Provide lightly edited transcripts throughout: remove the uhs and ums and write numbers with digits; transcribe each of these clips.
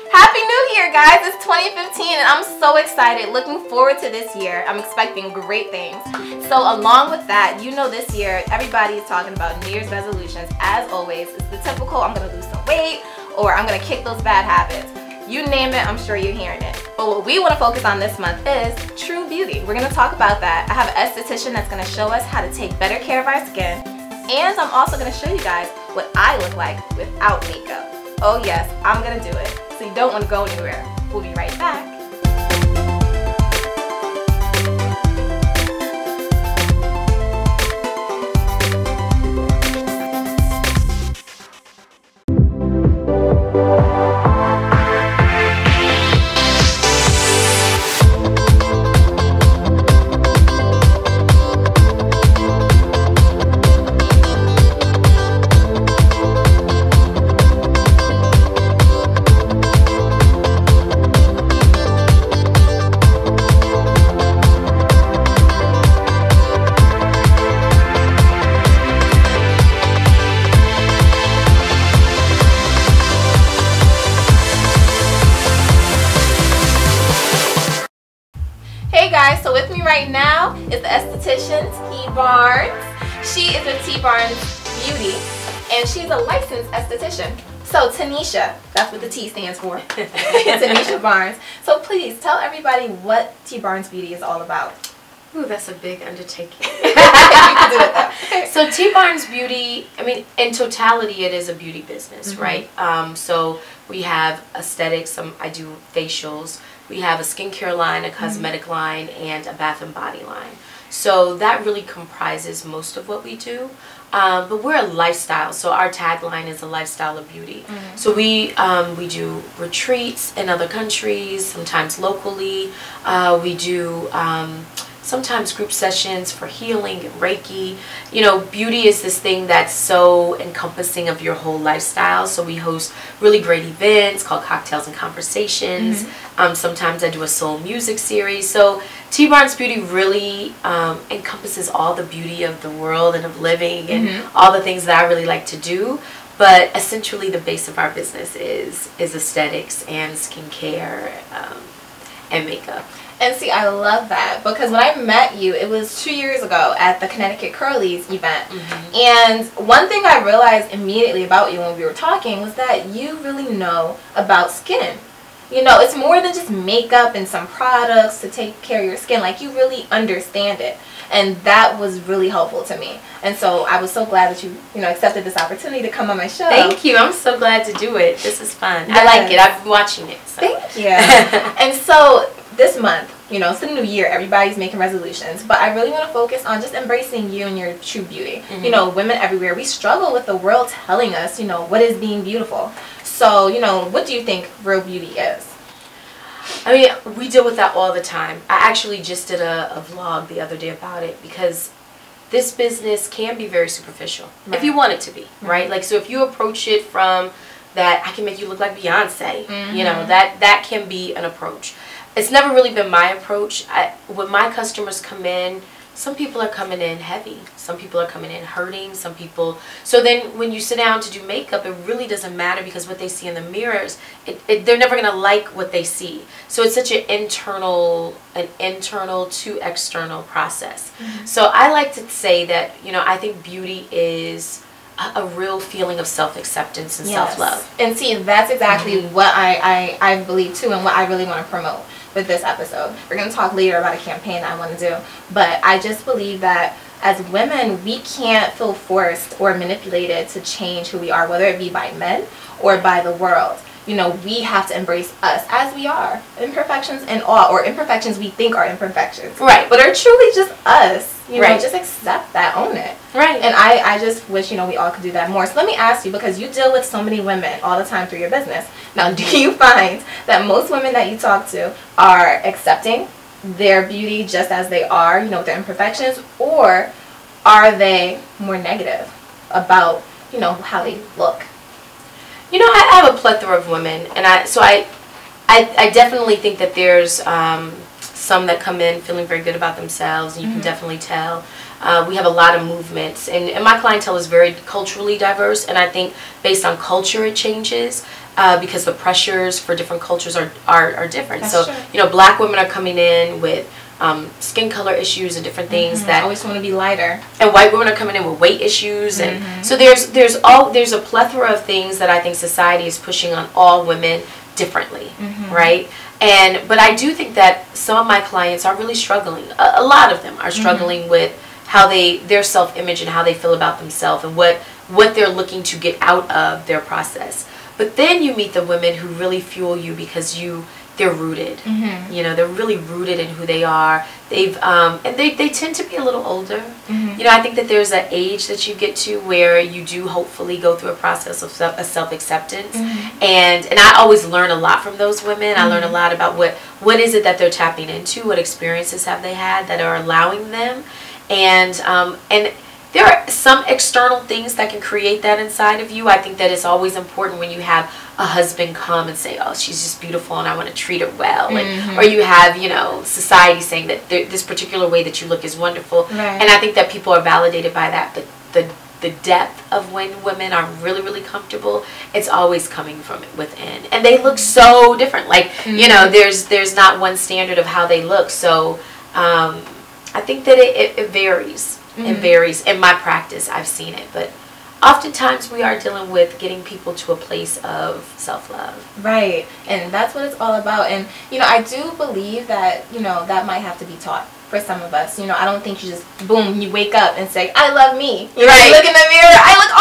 Happy New Year, guys! It's 2015 and I'm so excited. Looking forward to this year. I'm expecting great things. So along with that, you know this year, everybody is talking about New Year's resolutions. As always, it's the typical, I'm going to lose some weight or I'm going to kick those bad habits. You name it, I'm sure you're hearing it. But what we want to focus on this month is true beauty. We're going to talk about that. I have an esthetician that's going to show us how to take better care of our skin. And I'm also going to show you guys what I look like without makeup. Oh yes, I'm going to do it. So you don't want to go anywhere. We'll be right back. Hey guys, so with me right now is the esthetician T Barnes. She is with T Barnes Beauty and she's a licensed esthetician. So Tanisha, that's what the T stands for. Tanisha Barnes. So please tell everybody what T Barnes Beauty is all about. Ooh, that's a big undertaking. You can do it though. So T Barnes Beauty, I mean, in totality, it is a beauty business, right? So we have aesthetics. I do facials. We have a skincare line, a cosmetic line, and a bath and body line. So that really comprises most of what we do. But we're a lifestyle, so our tagline is a lifestyle of beauty. So we do retreats in other countries, sometimes locally. We do sometimes group sessions for healing and Reiki. You know, beauty is this thing that's so encompassing of your whole lifestyle. So we host really great events called Cocktails and Conversations. Sometimes I do a soul music series. So T Barnes Beauty really encompasses all the beauty of the world and of living and all the things that I really like to do. But essentially the base of our business is aesthetics and skincare and makeup. And see, I love that because when I met you, it was 2 years ago at the Connecticut Curlies event. And one thing I realized immediately about you when we were talking was that you really know about skin. You know, it's more than just makeup and some products to take care of your skin. Like, you really understand it. And that was really helpful to me. And so I was so glad that you accepted this opportunity to come on my show. Thank you. I'm so glad to do it. This is fun. Yes. I like it. I've been watching it. So. Thank you. And so this month, it's the new year, everybody's making resolutions, but I really want to focus on just embracing you and your true beauty. Women everywhere, we struggle with the world telling us, what is being beautiful. So, what do you think real beauty is? I mean, we deal with that all the time. I actually just did a vlog the other day about it because this business can be very superficial if you want it to be, right? Like, so if you approach it from that, I can make you look like Beyonce, that can be an approach. It's never really been my approach. When my customers come in, some people are coming in heavy. Some people are coming in hurting. Some people... So then when you sit down to do makeup, it really doesn't matter because what they see in the mirrors, they're never going to like what they see. So it's such an internal to external process. So I like to say that, I think beauty is a real feeling of self-acceptance and self-love. And see, that's exactly what I believe too, and what I really want to promote with this episode. We're going to talk later about a campaign I want to do, but I just believe that as women, we can't feel forced or manipulated to change who we are, whether it be by men or by the world. We have to embrace us as we are. Imperfections and all, or imperfections we think are imperfections. Right. But are truly just us. Just accept that, own it. Right. And I just wish, we all could do that more. So let me ask you, because you deal with so many women all the time through your business. Now, do you find that most women that you talk to are accepting their beauty just as they are, with their imperfections? Or are they more negative about, how they look? I have a plethora of women, and I definitely think that there's some that come in feeling very good about themselves, and you can definitely tell. We have a lot of movements, and my clientele is very culturally diverse, and I think based on culture it changes. Because the pressures for different cultures are different. That's so true. you know, black women are coming in with skin color issues and different things that always want to be lighter, and white women are coming in with weight issues, and so there's a plethora of things that I think society is pushing on all women differently, right? But I do think that some of my clients are really struggling. A lot of them are struggling with how their self-image and how they feel about themselves, and what they're looking to get out of their process. But then you meet the women who really fuel you because they're rooted. You know, they're really rooted in who they are. And they tend to be a little older. You know, I think that there's an age that you get to where you do hopefully go through a process of self-acceptance. And I always learn a lot from those women. I learn a lot about what is it that they're tapping into, what experiences have they had that are allowing them, and there are some external things that can create that inside of you. I think that it's always important when you have a husband come and say, oh, she's just beautiful and I want to treat her well. Or you have, you know, society saying that this particular way that you look is wonderful. And I think that people are validated by that. But the depth of when women are really, really comfortable, it's always coming from within. And they look so different. Like, you know, there's not one standard of how they look. So I think that it varies. It varies. In my practice, I've seen it, but oftentimes we are dealing with getting people to a place of self-love. Right, and that's what it's all about. And, you know, I do believe that, you know, that might have to be taught for some of us. You know, I don't think you just, boom, you wake up and say, I love me. You know, you look in the mirror, I look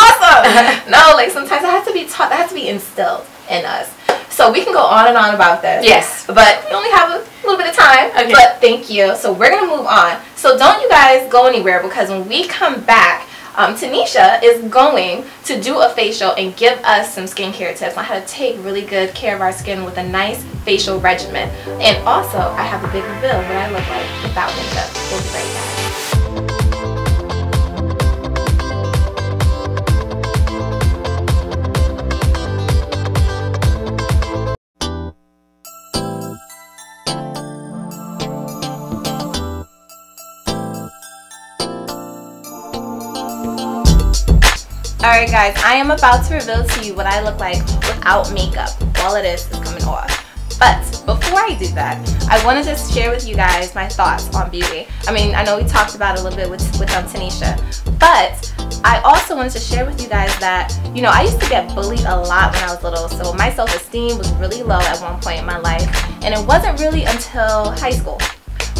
awesome. No, like sometimes it has to be taught, that has to be instilled in us. So we can go on and on about this. Yes. But we only have a little bit of time. Okay. But thank you. So we're going to move on. So don't you guys go anywhere, because when we come back, Tanisha is going to do a facial and give us some skincare tips on how to take really good care of our skin with a nice facial regimen. And also, I have a big reveal what I look like without makeup. We'll be right back. Alright guys, I am about to reveal to you what I look like without makeup. All it is coming off. But before I do that, I want to just share with you guys my thoughts on beauty. I mean, I know we talked about it a little bit with Tanisha, but I also wanted to share with you guys that, you know, I used to get bullied a lot when I was little, so my self-esteem was really low at one point in my life, and it wasn't really until high school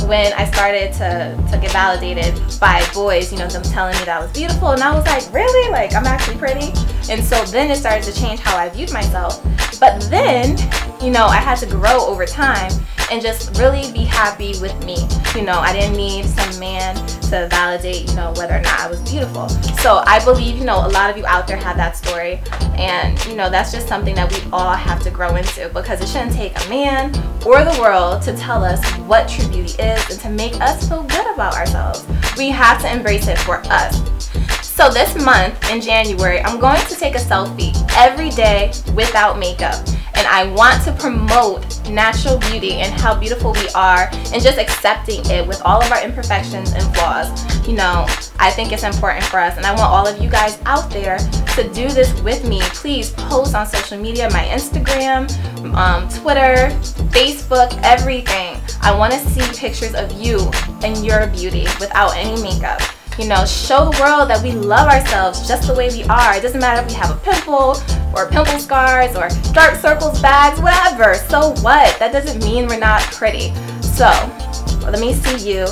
when I started to get validated by boys, you know, them telling me that I was beautiful, and I was like, really? Like, I'm actually pretty? And so then it started to change how I viewed myself. But then, you know, I had to grow over time and just really be happy with me. You know, I didn't need some man to validate, you know, whether or not I was beautiful. So I believe, you know, a lot of you out there have that story, and, you know, that's just something that we all have to grow into, because it shouldn't take a man or the world to tell us what true beauty is and to make us feel good about ourselves. We have to embrace it for us. So this month in January, I'm going to take a selfie every day without makeup. And I want to promote natural beauty and how beautiful we are, and just accepting it with all of our imperfections and flaws. You know, I think it's important for us, and I want all of you guys out there to do this with me. Please post on social media, my Instagram, Twitter, Facebook, everything. I want to see pictures of you and your beauty without any makeup. You know, show the world that we love ourselves just the way we are. It doesn't matter if we have a pimple or pimple scars or dark circles, bags, whatever. So what? That doesn't mean we're not pretty. So let me see you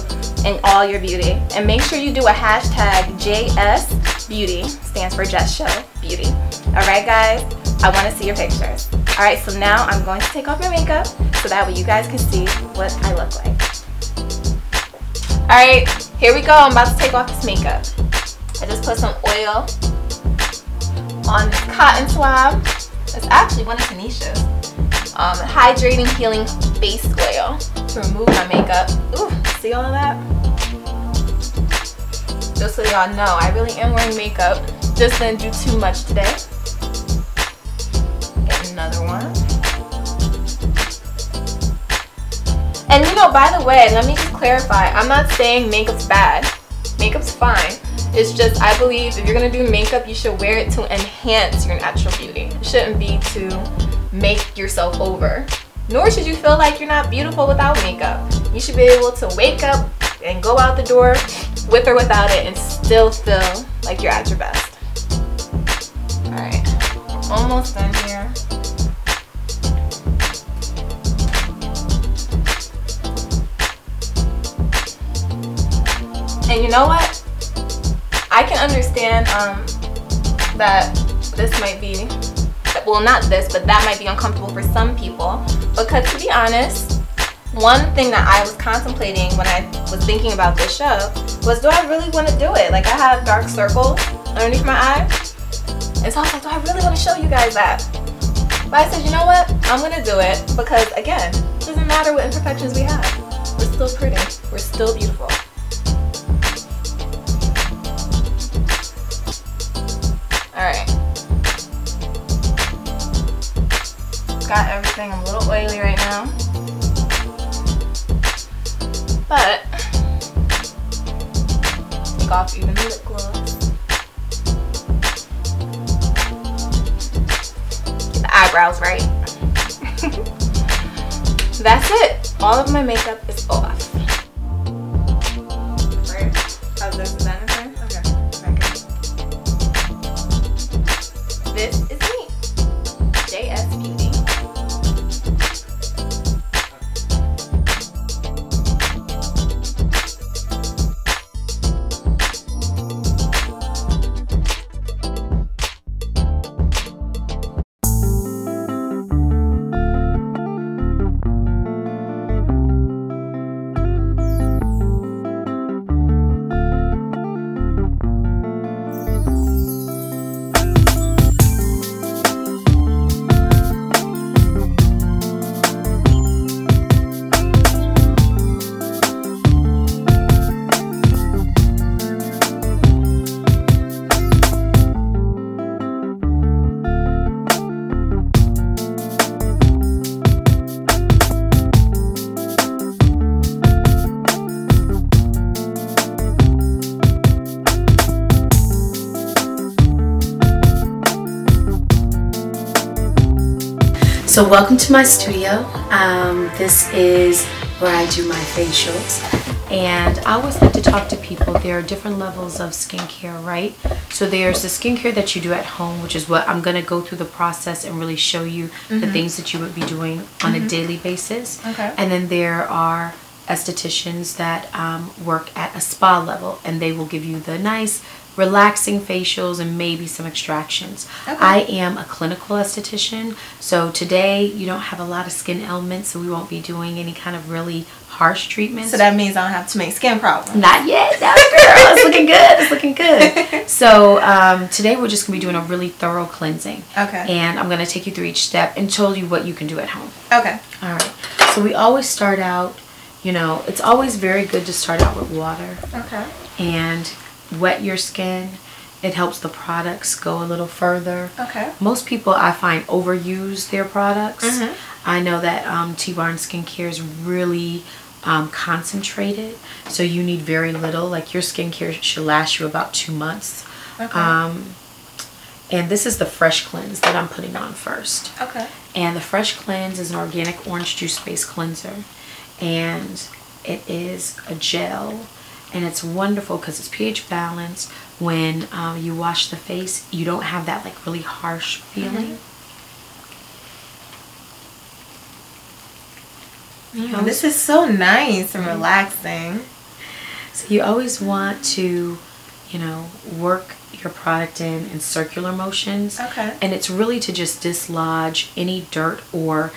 in all your beauty. And make sure you do a hashtag JSBeauty, stands for Jess Show Beauty. Alright guys, I want to see your pictures. Alright, so now I'm going to take off my makeup so that way you guys can see what I look like. Alright, here we go. I'm about to take off this makeup. I just put some oil on this cotton swab. It's actually one of Tanisha's. Hydrating Healing Face Oil to remove my makeup. Ooh, see all of that? Just so y'all know, I really am wearing makeup. Just didn't do too much today. Get another one. And you know, by the way, let me just clarify. I'm not saying makeup's bad. Makeup's fine. It's just, I believe if you're going to do makeup, you should wear it to enhance your natural beauty. It shouldn't be to make yourself over. Nor should you feel like you're not beautiful without makeup. You should be able to wake up and go out the door with or without it and still feel like you're at your best. Alright, almost done here. And you know what? I can understand that this might be, well, not this, but that might be uncomfortable for some people, because to be honest, one thing that I was contemplating when I was thinking about this show was, do I really want to do it? Like, I have dark circles underneath my eyes, and so I was like, do I really want to show you guys that? But I said, you know what? I'm going to do it because, again, it doesn't matter what imperfections we have. We're still pretty. We're still beautiful. Alright. Got everything. I'm a little oily right now. But take off even the lip gloss. Get the eyebrows right. That's it. All of my makeup is off. Right? How's this? Is that anything? Okay. This is me. Jess Beauty. So welcome to my studio. This is where I do my facials, and I always like to talk to people. There are different levels of skincare, right? So there's the skincare that you do at home, which is what I'm going to go through the process and really show you the things that you would be doing on a daily basis. Okay. And then there are estheticians that work at a spa level, and they will give you the nice relaxing facials and maybe some extractions. Okay. I am a clinical esthetician, so today you don't have a lot of skin ailments, so we won't be doing any kind of really harsh treatments. So that means I don't have too many skin problems. Not yet. That girl. It's looking good. It's looking good. So today we're just going to be doing a really thorough cleansing. Okay. And I'm going to take you through each step and show you what you can do at home. Okay. All right. So we always start out, you know, it's always very good to start out with water. Okay. And wet your skin. It helps the products go a little further. Okay. Most people, I find, overuse their products. I know that T-Barn Skincare is really concentrated, so you need very little. Like, your skincare should last you about 2 months. Okay. And this is the Fresh Cleanse that I'm putting on first. Okay. And the Fresh Cleanse is an organic orange juice based cleanser, and it is a gel. And it's wonderful because it's pH balanced. When you wash the face, you don't have that like really harsh feeling. This is so nice and relaxing. So you always want to, you know, work your product in circular motions. Okay. And it's really to just dislodge any dirt or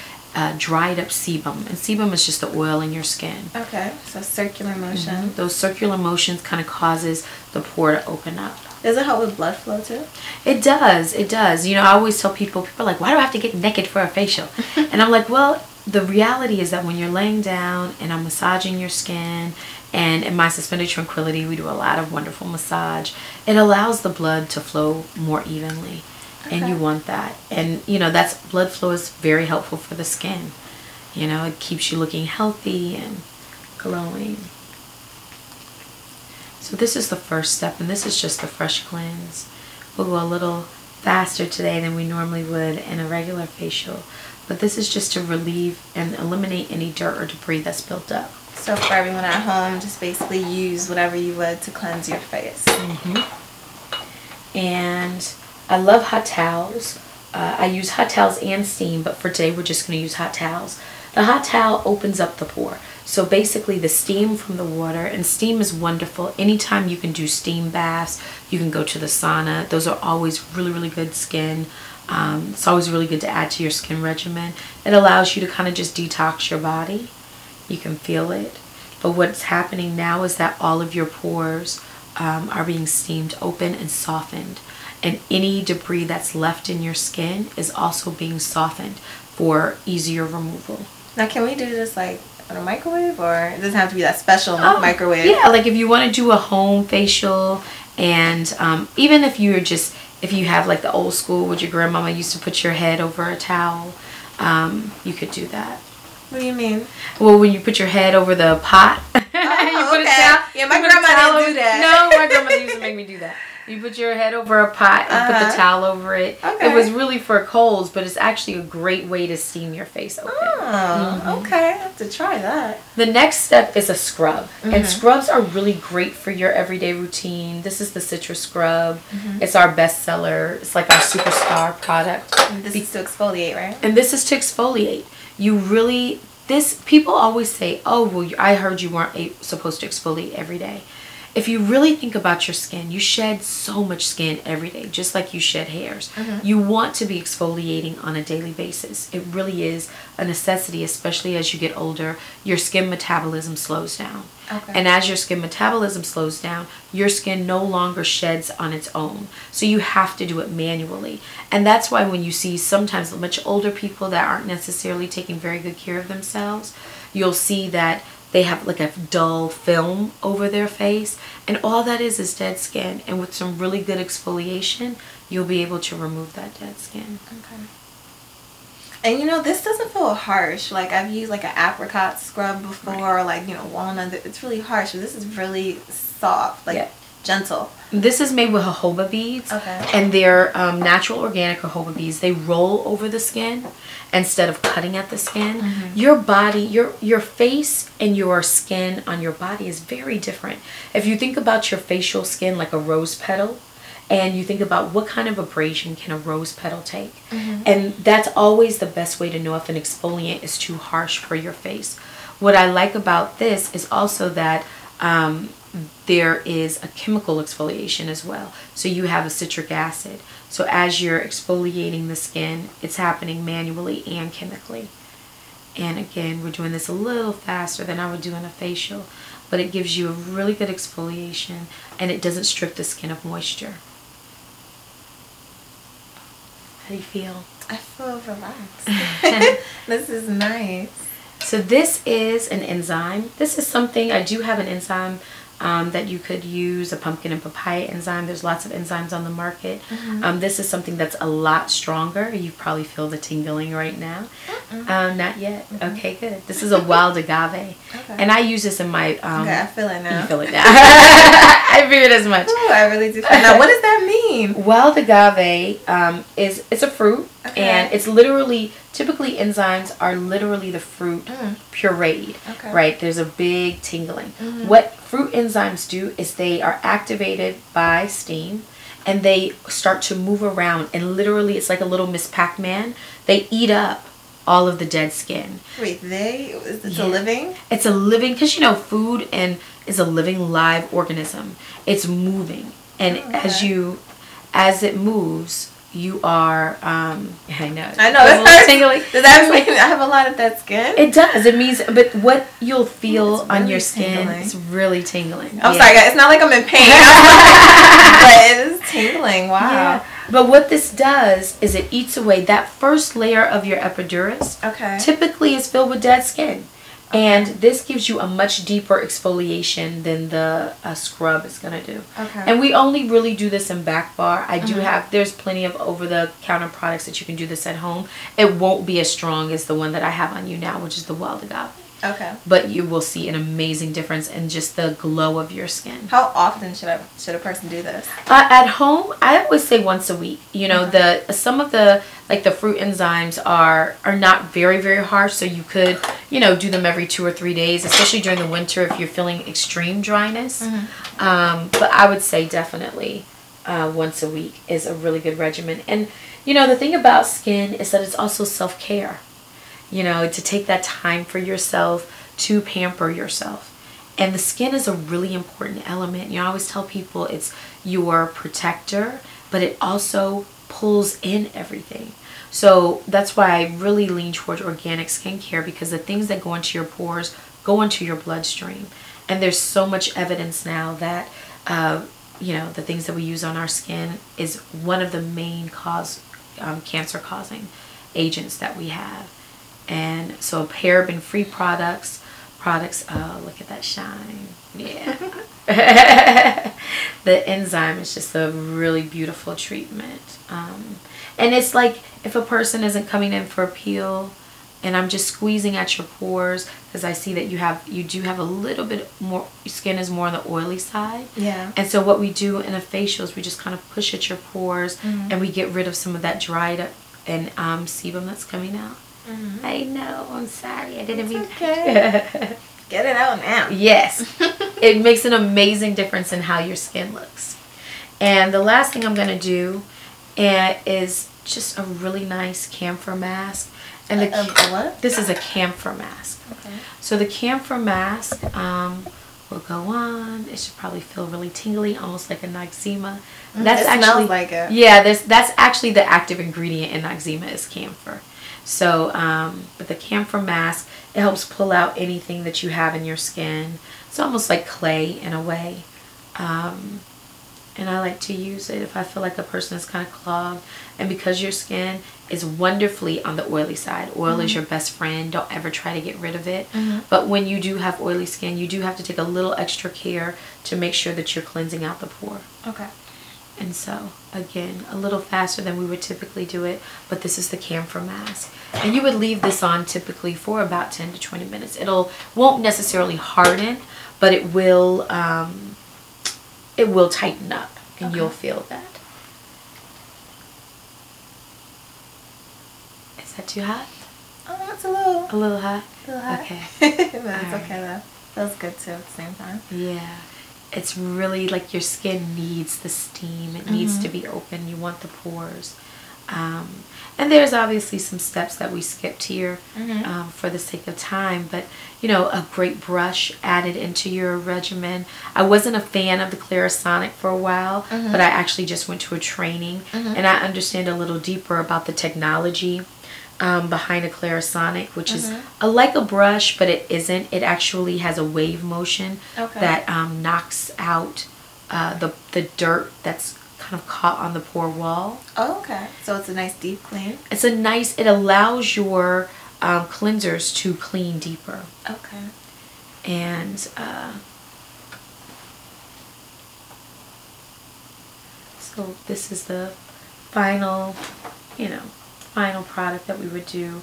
dried up sebum, and sebum is just the oil in your skin. Okay, so circular motion. Those circular motions kind of causes the pore to open up. Does it help with blood flow too? It does. It does. You know, I always tell people are like, why do I have to get naked for a facial? And I'm like, well, the reality is that when you're laying down and I'm massaging your skin, and in my Suspended Tranquility we do a lot of wonderful massage, it allows the blood to flow more evenly. Okay. And you want that. And, you know, that's blood flow is very helpful for the skin. You know, it keeps you looking healthy and glowing. So this is the first step, and this is just the fresh cleanse. We'll go a little faster today than we normally would in a regular facial, but this is just to relieve and eliminate any dirt or debris that's built up. So for everyone at home, just basically use whatever you would to cleanse your face. And I love hot towels. I use hot towels and steam, but for today we're just going to use hot towels. The hot towel opens up the pore. So basically the steam from the water, and steam is wonderful. Anytime you can do steam baths, you can go to the sauna. Those are always really, really good skin. It's always really good to add to your skin regimen. It allows you to kind of just detox your body. You can feel it. But what's happening now is that all of your pores are being steamed open and softened. And any debris that's left in your skin is also being softened for easier removal. Now, can we do this like on a microwave, or it doesn't have to be that special microwave? Yeah, like if you want to do a home facial, and even if you have like the old school where your grandmama used to put your head over a towel, you could do that. What do you mean? Well, when you put your head over the pot, you put a towel. Yeah, my grandma didn't do that. No, my grandmother used to make me do that. You put your head over a pot and put the towel over it. Okay. It was really for colds, but it's actually a great way to steam your face open. Oh, okay. I have to try that. The next step is a scrub. And scrubs are really great for your everyday routine. This is the citrus scrub. It's our bestseller. It's like our superstar product. And this is to exfoliate, right? And this is to exfoliate. People always say, oh, well, I heard you weren't supposed to exfoliate every day. If you really think about your skin, you shed so much skin every day, just like you shed hairs. You want to be exfoliating on a daily basis. It really is a necessity, especially as you get older. Your skin metabolism slows down. Okay. And as your skin metabolism slows down, your skin no longer sheds on its own. So you have to do it manually. And that's why when you see sometimes much older people that aren't necessarily taking very good care of themselves, you'll see that they have like a dull film over their face, and all that is dead skin. And with some really good exfoliation, you'll be able to remove that dead skin. Okay. And you know, this doesn't feel harsh. Like I've used like an apricot scrub before, or like, you know, walnut. It's really harsh, but this is really soft, like gentle. This is made with jojoba beads. Okay. And they're natural organic jojoba beads. They roll over the skin instead of cutting at the skin. Your body, your face and your skin on your body is very different. If you think about your facial skin like a rose petal, and you think about what kind of abrasion can a rose petal take. And that's always the best way to know if an exfoliant is too harsh for your face. What I like about this is also that there is a chemical exfoliation as well. So you have a citric acid. So as you're exfoliating the skin, it's happening manually and chemically. And again, we're doing this a little faster than I would do in a facial, but it gives you a really good exfoliation, and it doesn't strip the skin of moisture. How do you feel? I feel relaxed. This is nice. So this is an enzyme. This is something, I do have an enzyme that you could use, a pumpkin and papaya enzyme. There's lots of enzymes on the market. This is something that's a lot stronger. You probably feel the tingling right now. Not yet. Okay, good. This is a wild agave. And I use this in my... okay, I feel it now. You feel it now. I figured as much. Ooh, I really do feel it. Now, what does that mean? Wild agave it's a fruit. And it's literally, typically enzymes are literally the fruit pureed, right? There's a big tingling. What fruit enzymes do is they are activated by steam, and they start to move around, and literally it's like a little Miss Pac-Man. They eat up all of the dead skin. Wait, it's a living? It's a living, because you know food is a living live organism. It's moving, and as it moves, you are, I know. It's tingling. Does that mean I have a lot of dead skin? It does. It means, but what you'll feel on your skin is really tingling. I'm sorry, guys. It's not like I'm in pain. But it is tingling. Wow. Yeah. But what this does is it eats away that first layer of your epidermis. Typically is filled with dead skin. And this gives you a much deeper exfoliation than the scrub is going to do. Okay. And we only really do this in back bar. I do have, there's plenty of over-the-counter products that you can do this at home. It won't be as strong as the one that I have on you now, which is the Wild Agave. Okay. But you will see an amazing difference in just the glow of your skin. How often should a person do this? At home, I always say once a week. You know, some of the like the fruit enzymes are not very, very harsh, so you could, you know, do them every 2 or 3 days, especially during the winter if you're feeling extreme dryness. But I would say definitely once a week is a really good regimen. And you know, the thing about skin is that it's also self-care. You know, to take that time for yourself, to pamper yourself. And the skin is a really important element. You know, I always tell people it's your protector, but it also pulls in everything. So that's why I really lean towards organic skincare, because the things that go into your pores go into your bloodstream. And there's so much evidence now that, you know, the things that we use on our skin is one of the main cancer-causing agents that we have. And so paraben-free products, oh, look at that shine. Yeah. The enzyme is just a really beautiful treatment. And it's like if a person isn't coming in for a peel and I'm just squeezing at your pores, because I see that you do have a little bit more, your skin is more on the oily side. Yeah. And so what we do in a facial is we just kind of push at your pores and we get rid of some of that dried up and sebum that's coming out. I know, I'm sorry, I didn't mean okay. Get it out now. Yes. It makes an amazing difference in how your skin looks. And the last thing I'm going to do is just a really nice camphor mask. And what? This is a camphor mask. Okay. So the camphor mask will go on. It should probably feel really tingly, almost like a Noxzema. That's smells like it. Yeah, that's actually the active ingredient in Noxzema is camphor. So with the camphor mask, it helps pull out anything that you have in your skin. It's almost like clay in a way. And I like to use it if I feel like a person is kind of clogged. And because your skin is wonderfully on the oily side, oil is your best friend. Don't ever try to get rid of it. But when you do have oily skin, you do have to take a little extra care to make sure that you're cleansing out the pore. Okay. And so, again, a little faster than we would typically do it, but this is the camphor mask. And you would leave this on typically for about 10 to 20 minutes. Won't necessarily harden, but it will tighten up, and you'll feel that. Is that too hot? Oh, that's a little hot? A little hot. Okay. That's okay though. Feels good too at the same time. Yeah. It's really like your skin needs the steam. It needs to be open. You want the pores. And there's obviously some steps that we skipped here for the sake of time. But, you know, a great brush added into your regimen. I wasn't a fan of the Clarisonic for a while, but I actually just went to a training. And I understand a little deeper about the technology behind a Clarisonic, which is like a brush, but it isn't. It actually has a wave motion that knocks out the dirt that's kind of caught on the pore wall. Oh, okay. So it's a nice deep clean. It allows your cleansers to clean deeper. Okay. And so this is the final, final product that we would do.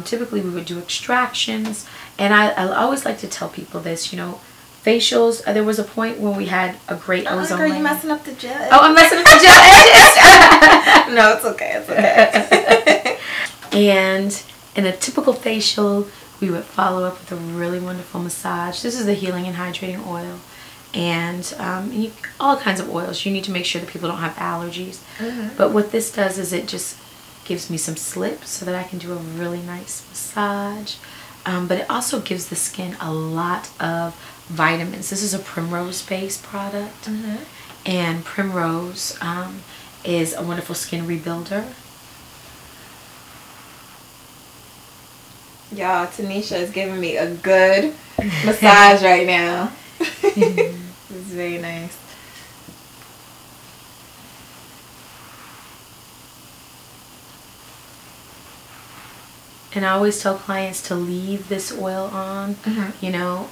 Typically we would do extractions, and I always like to tell people this, facials, there was a point when we had a great ozone layer. Girl, you messing up the gel edges. Oh, I'm messing up the gel edges. No, it's okay. It's okay. And in a typical facial, we would follow up with a really wonderful massage. This is the healing and hydrating oil. And all kinds of oils. You need to make sure that people don't have allergies. But what this does is it just gives me some slip so that I can do a really nice massage. But it also gives the skin a lot of vitamins. This is a primrose-based product. And primrose is a wonderful skin rebuilder. Y'all, Tanisha is giving me a good massage right now. It's very nice. And I always tell clients to leave this oil on, you know,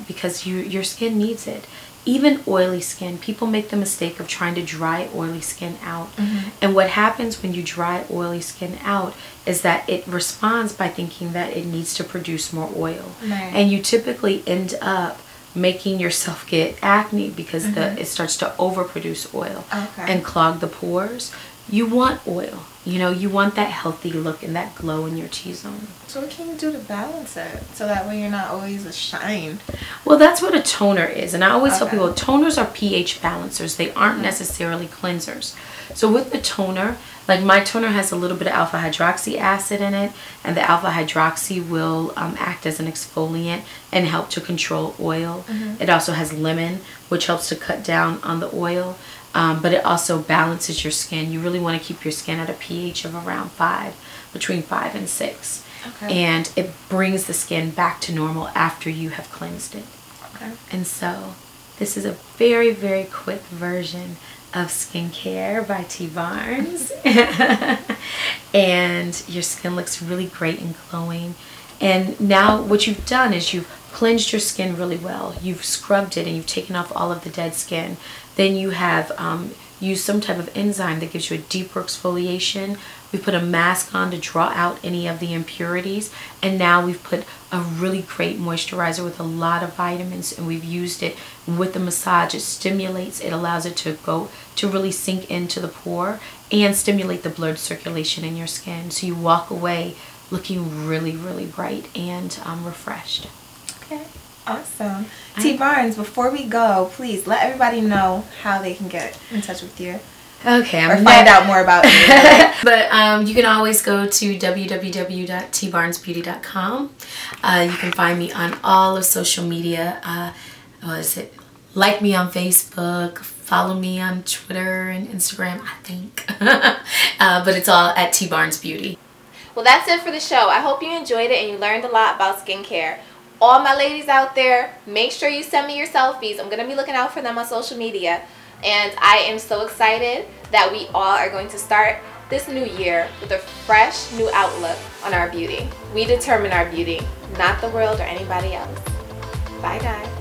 because your skin needs it. Even oily skin, people make the mistake of trying to dry oily skin out. And what happens when you dry oily skin out is that it responds by thinking that it needs to produce more oil. And you typically end up making yourself get acne because it starts to overproduce oil and clog the pores. You want oil, you know, you want that healthy look and that glow in your T-zone. So what can you do to balance it so that way you're not always a shine? Well, that's what a toner is. And I always tell people toners are pH balancers. They aren't necessarily cleansers. So with the toner, like my toner has a little bit of alpha hydroxy acid in it, and the alpha hydroxy will act as an exfoliant and help to control oil. It also has lemon, which helps to cut down on the oil. But it also balances your skin. You really want to keep your skin at a pH of around 5, between 5 and 6. And it brings the skin back to normal after you have cleansed it. And so this is a very, very quick version of skincare by T. Barnes. And your skin looks really great and glowing. And now what you've done is you've cleansed your skin really well. You've scrubbed it and you've taken off all of the dead skin. Then you have used some type of enzyme that gives you a deeper exfoliation. We put a mask on to draw out any of the impurities. And now we've put a really great moisturizer with a lot of vitamins, and we've used it with the massage. It stimulates, it allows it to go to really sink into the pore and stimulate the blood circulation in your skin. So you walk away looking really, really bright and refreshed. Okay, awesome. T. Barnes, before we go, please let everybody know how they can get in touch with you. Okay, or find out more about you. But you can always go to www.tbarnesbeauty.com. You can find me on all of social media. Like me on Facebook, follow me on Twitter and Instagram, I think. But it's all at T. Barnes Beauty. Well, that's it for the show. I hope you enjoyed it and you learned a lot about skincare. All my ladies out there, make sure you send me your selfies. I'm going to be looking out for them on social media. And I am so excited that we all are going to start this new year with a fresh new outlook on our beauty. We determine our beauty, not the world or anybody else. Bye, guys.